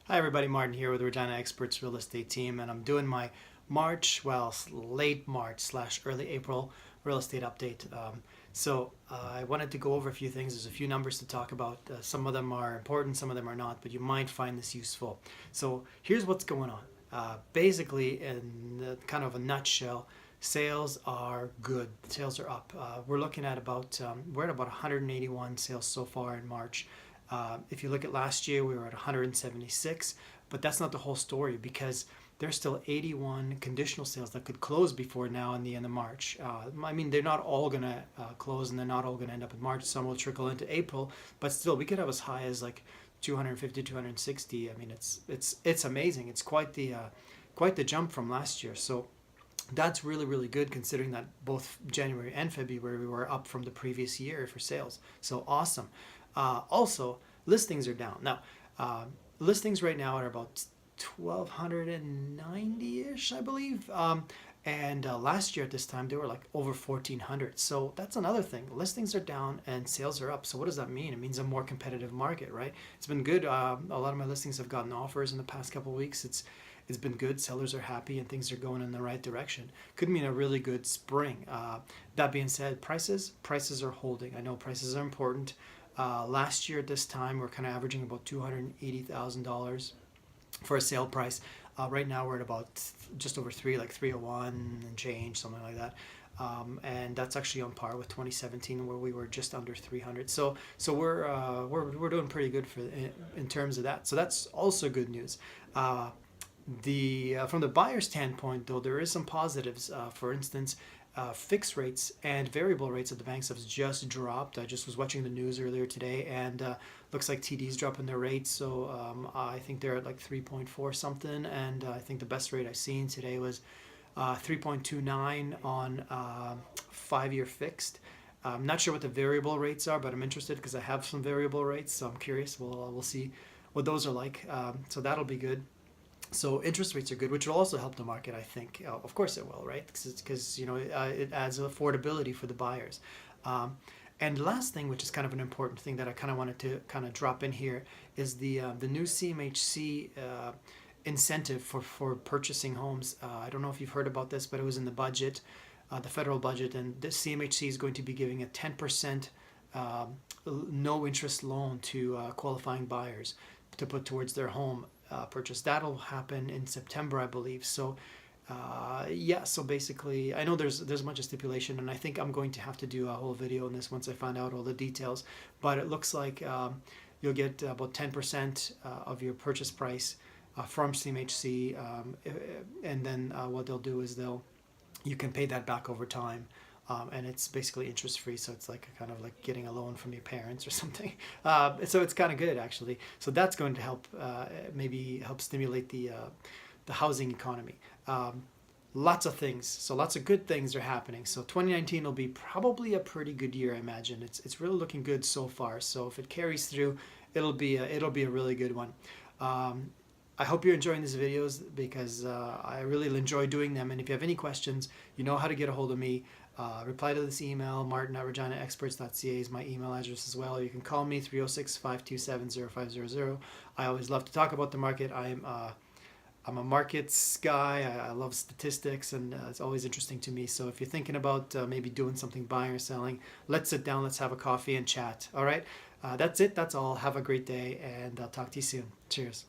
Hi everybody, Martin here with Regina Experts Real Estate Team, and I'm doing my March, well, late March slash early April real estate update. I wanted to go over a few things. There's a few numbers to talk about. Some of them are important, some of them are not, but you might find this useful. So here's what's going on. Basically, in kind of a nutshell, sales are good. Sales are up. We're at about 181 sales so far in March. If you look at last year, we were at 176, but that's not the whole story because there's still 81 conditional sales that could close before now and the end of March. They're not all going to close and they're not all going to end up in March. Some will trickle into April, but still, we could have as high as like 250, 260. I mean, it's amazing. It's quite the jump from last year. So that's really, really good considering that both January and February we were up from the previous year for sales. So awesome. Also, listings are down. Now, listings right now are about 1,290-ish, I believe. And last year at this time, they were like over 1,400. So that's another thing. Listings are down and sales are up. So what does that mean? It means a more competitive market, right? It's been good. A lot of my listings have gotten offers in the past couple of weeks. It's been good. Sellers are happy and things are going in the right direction. Could mean a really good spring. That being said, prices are holding. I know prices are important. Last year at this time, we're kind of averaging about $280,000 for a sale price. Right now, we're at about just over three, like 301 and change, something like that. And that's actually on par with 2017, where we were just under 300. So we're doing pretty good in terms of that. So that's also good news. From the buyer standpoint, though, there is some positives. For instance, fixed rates and variable rates at the banks have just dropped. I just was watching the news earlier today, and looks like TD's dropping their rates. So I think they're at like 3.4 something, and I think the best rate I've seen today was 3.29 on 5-year fixed. I'm not sure what the variable rates are, but I'm interested because I have some variable rates, so I'm curious. We'll see what those are like. So that'll be good. So interest rates are good, which will also help the market, I think. Of course it will, right? Because it adds affordability for the buyers. And the last thing, which is kind of an important thing that I kind of wanted to kind of drop in here, is the new CMHC incentive for purchasing homes. I don't know if you've heard about this, but it was in the budget, the federal budget, and this CMHC is going to be giving a 10% no interest loan to qualifying buyers to put towards their home purchase. That'll happen in September, I believe. So so basically, I know there's a bunch of stipulation, and I think I'm going to have to do a whole video on this once I find out all the details. But it looks like you'll get about 10% of your purchase price from CMHC, and then what they'll do is you can pay that back over time. And it's basically interest free, so it's like kind of like getting a loan from your parents or something. So it's kind of good, actually. So that's going to help maybe help stimulate the housing economy. Lots of things, so lots of good things are happening. So 2019 will be probably a pretty good year, I imagine. It's really looking good so far. So if it carries through, it'll be a really good one. I hope you're enjoying these videos because I really enjoy doing them. And if you have any questions, you know how to get a hold of me. Reply to this email. martin@reginaexperts.ca is my email address as well. You can call me 306-527-0500. I always love to talk about the market. I'm a markets guy. I love statistics, and it's always interesting to me. So if you're thinking about maybe doing something, buying or selling, let's sit down, let's have a coffee and chat. All right? That's it. That's all. Have a great day, and I'll talk to you soon. Cheers.